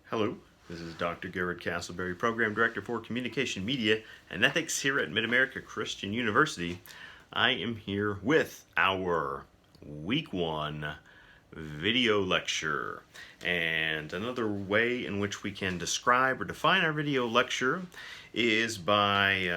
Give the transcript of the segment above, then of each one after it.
Hello, this is Dr. Garrett Castleberry, Program Director for Communication Media and Ethics here at Mid-America Christian University. I am here with our Week 1 video lecture. And another way in which we can describe or define our video lecture is by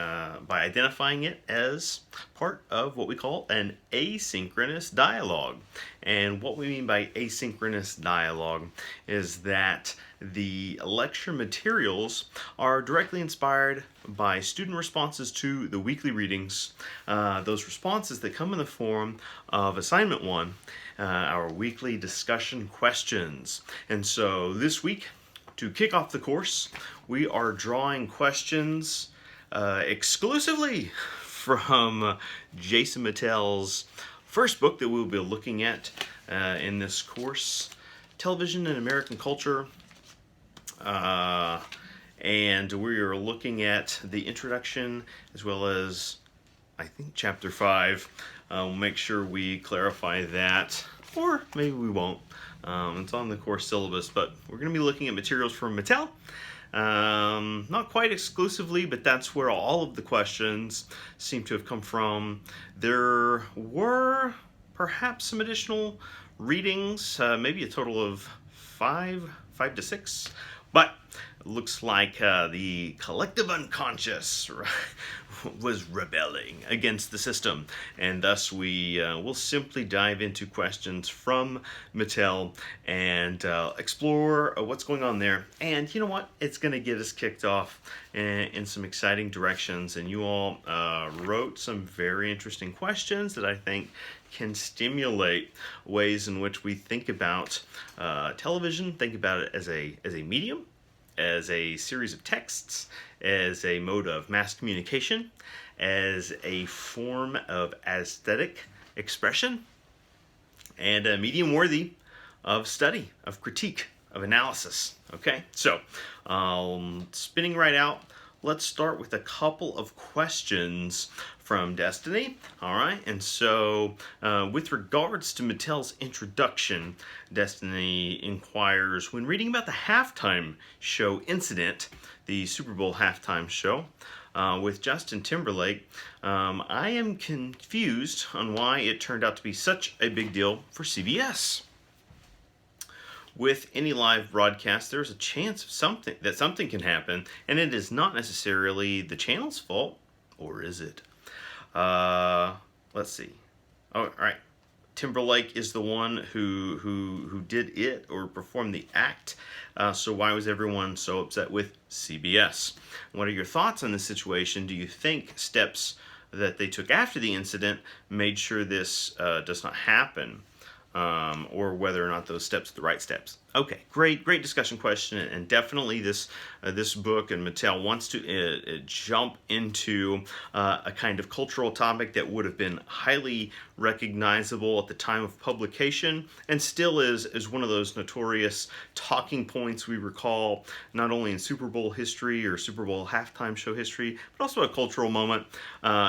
identifying it as part of what we call an asynchronous dialogue. And what we mean by asynchronous dialogue is that the lecture materials are directly inspired by student responses to the weekly readings, those responses that come in the form of Assignment 1, our weekly discussion questions. And so this week, to kick off the course, we are drawing questions exclusively from Jason Mittell's first book that we'll be looking at in this course, Television and American Culture. And we are looking at the introduction as well as, I think, Chapter 5. We'll make sure we clarify that, or maybe we won't. It's on the course syllabus, but we're going to be looking at materials from Mittell. Not quite exclusively, but that's where all of the questions seem to have come from. There were perhaps some additional readings, maybe a total of five to six, but it looks like the collective unconscious was rebelling against the system, and thus we will simply dive into questions from Mittell and explore what's going on there. And you know what? It's going to get us kicked off in some exciting directions, and you all wrote some very interesting questions that I think can stimulate ways in which we think about television, think about it as a medium, as a series of texts, as a mode of mass communication, as a form of aesthetic expression, and a medium worthy of study, of critique, of analysis. Okay, so spinning right out, let's start with a couple of questions from Destiny. All right, and so with regards to Mittell's introduction, Destiny inquires, when reading about the halftime show incident, the Super Bowl halftime show with Justin Timberlake, I am confused on why it turned out to be such a big deal for CBS. With any live broadcast, there's a chance of something can happen, and it is not necessarily the channel's fault, or is it? Let's see. Oh, all right. Timberlake is the one who did it or performed the act. So why was everyone so upset with CBS? What are your thoughts on this situation? Do you think steps that they took after the incident made sure this does not happen? Or whether or not those steps are the right steps. Okay, great discussion question, and definitely this book and Mittell wants to jump into a kind of cultural topic that would have been highly recognizable at the time of publication, and still is one of those notorious talking points we recall not only in Super Bowl history or Super Bowl halftime show history, but also a cultural moment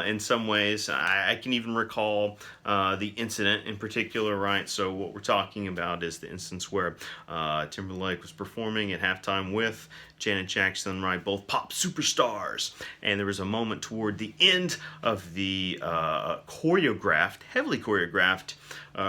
in some ways. I can even recall the incident in particular, right? So what we're talking about is the instance where Timberlake was performing at halftime with Janet Jackson, right? Both pop superstars. And there was a moment toward the end of the heavily choreographed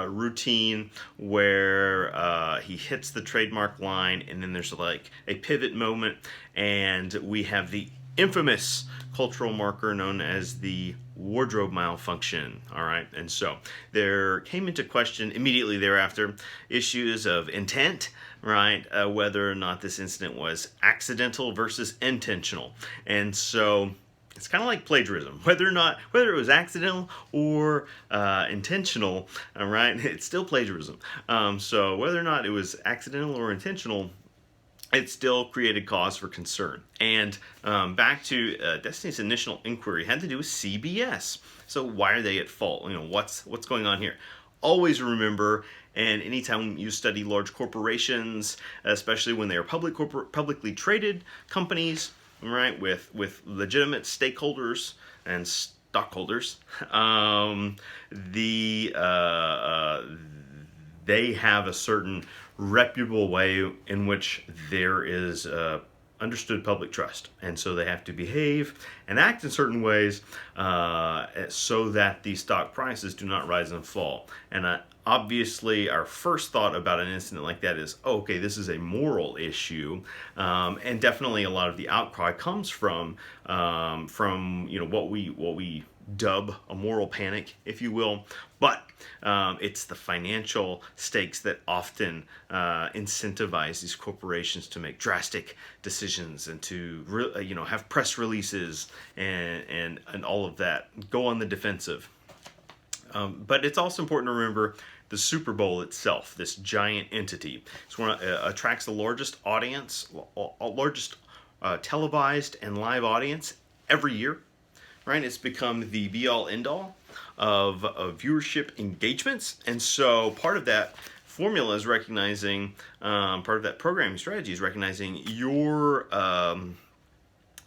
routine where he hits the trademark line, and then there's like a pivot moment, and we have the infamous cultural marker known as the wardrobe malfunction. All right, and so there came into question immediately thereafter issues of intent, right? Whether or not this incident was accidental versus intentional. And so it's kind of like plagiarism, whether it was accidental or intentional, all right, it's still plagiarism. So whether or not it was accidental or intentional, it still created cause for concern. And back to Destiny's initial inquiry had to do with CBS. So why are they at fault? You know, what's going on here? Always remember, and anytime you study large corporations, especially when they are publicly traded companies, right, with legitimate stakeholders and stockholders, they have a certain reputable way in which there is understood public trust, and so they have to behave and act in certain ways so that the stock prices do not rise and fall. And obviously, our first thought about an incident like that is, oh, okay, this is a moral issue, and definitely a lot of the outcry comes from what we dub a moral panic, if you will. But it's the financial stakes that often incentivize these corporations to make drastic decisions and to have press releases and all of that, go on the defensive. But it's also important to remember the Super Bowl itself, this giant entity. It's one attracts the largest audience, largest televised and live audience every year. Right, it's become the be-all, end-all of viewership engagements, and so part of that formula is recognizing, part of that programming strategy is recognizing your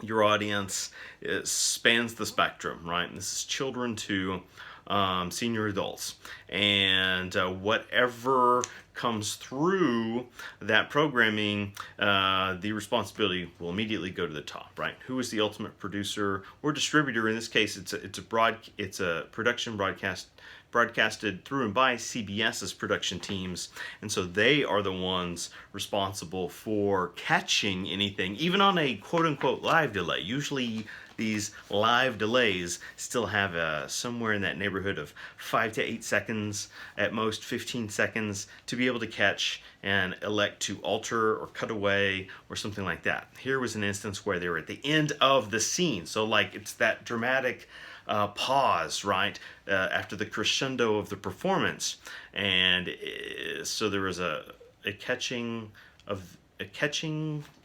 audience spans the spectrum, right? And this is children to senior adults, and whatever comes through that programming, the responsibility will immediately go to the top, right? Who is the ultimate producer or distributor? In this case, it's a production broadcasted through and by CBS's production teams, and so they are the ones responsible for catching anything, even on a quote-unquote live delay. Usually these live delays still have somewhere in that neighborhood of 5 to 8 seconds, at most 15 seconds, to be able to catch and elect to alter or cut away or something like that. Here was an instance where they were at the end of the scene, so like it's that dramatic pause, right, after the crescendo of the performance, and so there was a catching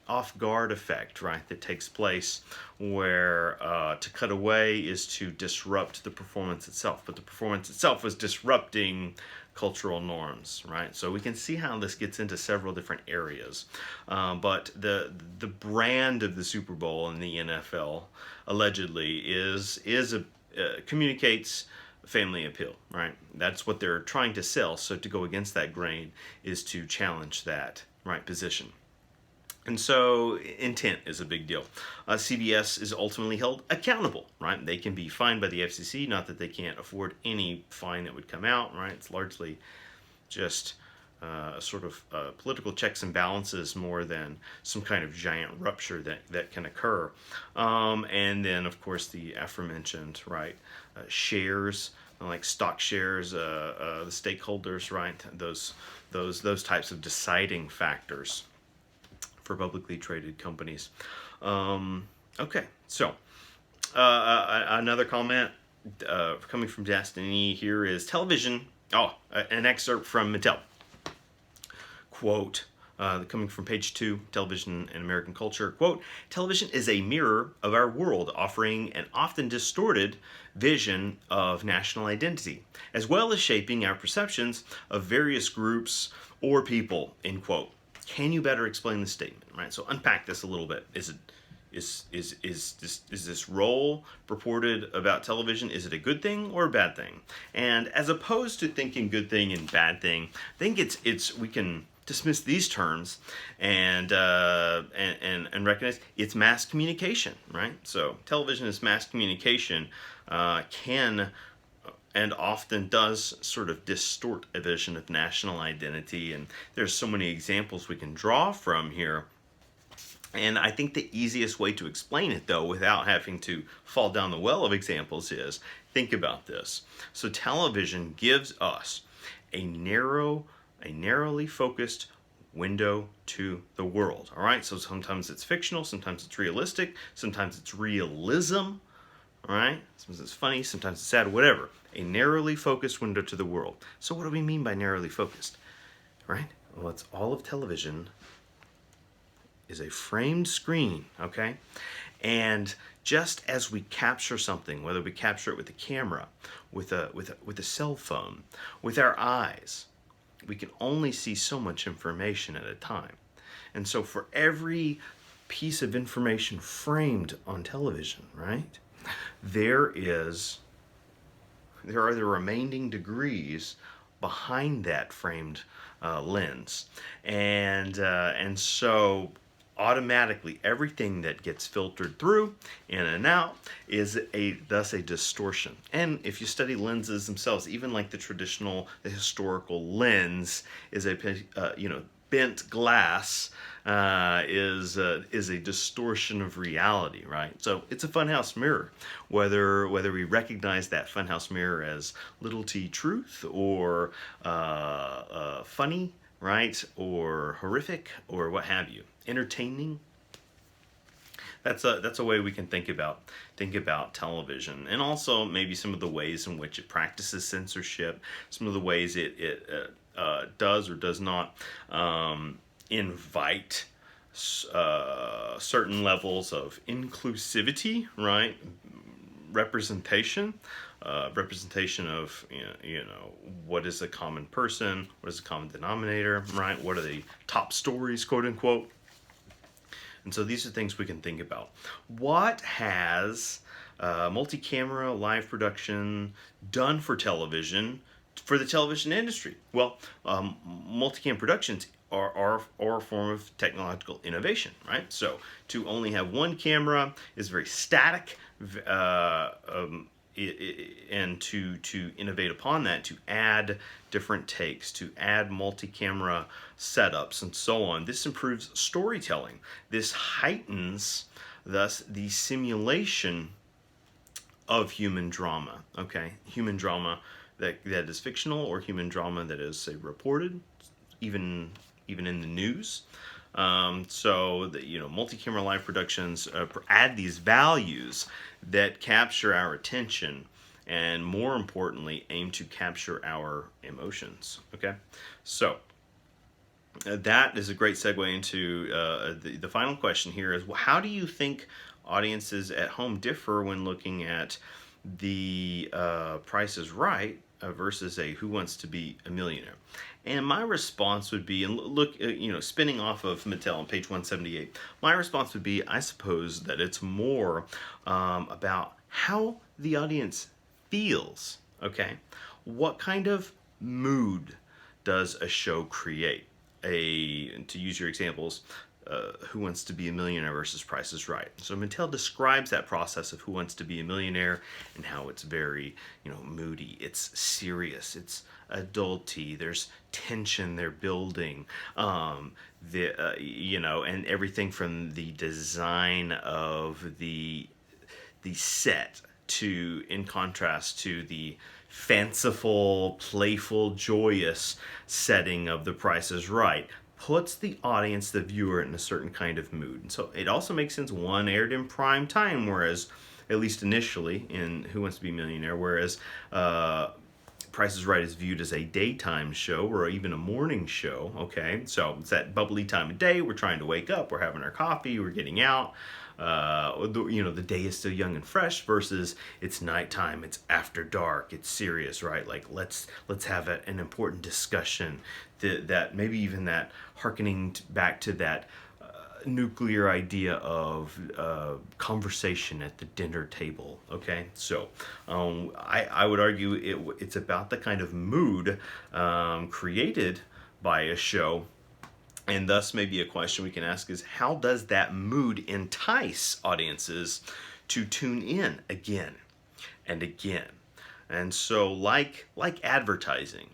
off guard effect, right, that takes place where to cut away is to disrupt the performance itself, but the performance itself was disrupting cultural norms, right? So we can see how this gets into several different areas, but the brand of the Super Bowl in the NFL allegedly communicates family appeal, right? That's what they're trying to sell. So to go against that grain is to challenge that, right, position. And so intent is a big deal. CBS is ultimately held accountable, right? They can be fined by the FCC, not that they can't afford any fine that would come out, right? It's largely just a sort of political checks and balances more than some kind of giant rupture that can occur. And then, of course, the aforementioned, right, shares, like stock shares, the stakeholders, right? Those types of deciding factors for publicly traded companies. Okay, so another comment coming from Destiny here is television. An excerpt from Mattel. Quote, coming from page 2, Television and American Culture. Quote, television is a mirror of our world, offering an often distorted vision of national identity, as well as shaping our perceptions of various groups or people, end quote. Can you better explain the statement, right? So unpack this a little bit. Is this role purported about television, is it a good thing or a bad thing? And as opposed to thinking good thing and bad thing, I think we can dismiss these terms and recognize it's mass communication, right? So television is mass communication, can and often does sort of distort a vision of national identity, and there's so many examples we can draw from here. And I think the easiest way to explain it, though, without having to fall down the well of examples, is think about this. So television gives us a narrowly focused window to the world. All right, so sometimes it's fictional, sometimes it's realistic, sometimes it's realism. All right, sometimes it's funny, sometimes it's sad, whatever. A narrowly focused window to the world. So what do we mean by narrowly focused? Right? Well, it's all of television is a framed screen, okay? And just as we capture something, whether we capture it with a camera, with a cell phone, with our eyes, we can only see so much information at a time. And so for every piece of information framed on television, right, there are the remaining degrees behind that framed lens. And so automatically everything that gets filtered through in and out is thus a distortion. And if you study lenses themselves, even like the historical lens is a bent glass is a distortion of reality, right? So it's a funhouse mirror, whether we recognize that funhouse mirror as little t truth or funny, right, or horrific, or what have you, entertaining. That's a way we can think about television, and also maybe some of the ways in which it practices censorship, some of the ways it does or does not invite certain levels of inclusivity, right? Representation of what is a common person, what is a common denominator, right? What are the top stories, quote unquote. And so these are things we can think about. What has multi-camera live production done for television, for the television industry? Well, multicam productions are a form of technological innovation, right? So to only have one camera is very static, and to innovate upon that, to add different takes, to add multi-camera setups and so on, this improves storytelling. This heightens, thus, the simulation of human drama, okay? Human drama that is fictional, or human drama that is, say, reported, even in the news. So the multi-camera live productions add these values that capture our attention, and more importantly, aim to capture our emotions. Okay, so that is a great segue into the final question here is, how do you think audiences at home differ when looking at the Price is Right versus a Who Wants to Be a Millionaire? And my response would be, and look, spinning off of Mattel on page 178, my response would be, I suppose that it's more about how the audience feels, okay? What kind of mood does a show create? To use your examples, Who Wants to Be a Millionaire versus Price is Right. So Mattel describes that process of Who Wants to Be a Millionaire and how it's very, moody. It's serious. It's adulty. There's tension they're building. And everything from the design of the set to, in contrast to the fanciful, playful, joyous setting of The Price is Right, puts the audience, the viewer, in a certain kind of mood. And so it also makes sense one aired in prime time, whereas, at least initially, in Who Wants to Be a Millionaire, whereas Price is Right is viewed as a daytime show or even a morning show, okay? So it's that bubbly time of day, we're trying to wake up, we're having our coffee, we're getting out, the day is still young and fresh, versus it's nighttime, it's after dark, it's serious, right? Like let's have an important discussion that maybe even that harkening back to that nuclear idea of conversation at the dinner table, okay? So I would argue it's about the kind of mood created by a show. And thus, maybe a question we can ask is, how does that mood entice audiences to tune in again and again? And so, like advertising,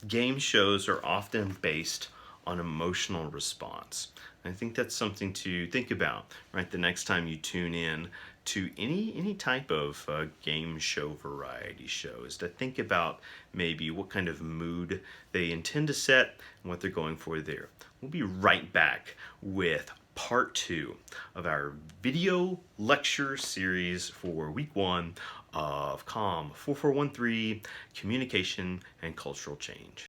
game shows are often based on emotional response. And I think that's something to think about, right? The next time you tune in to any type of game show, variety show, is to think about maybe what kind of mood they intend to set and what they're going for there. We'll be right back with part 2 of our video lecture series for week 1 of COM 4413, Communication and Cultural Change.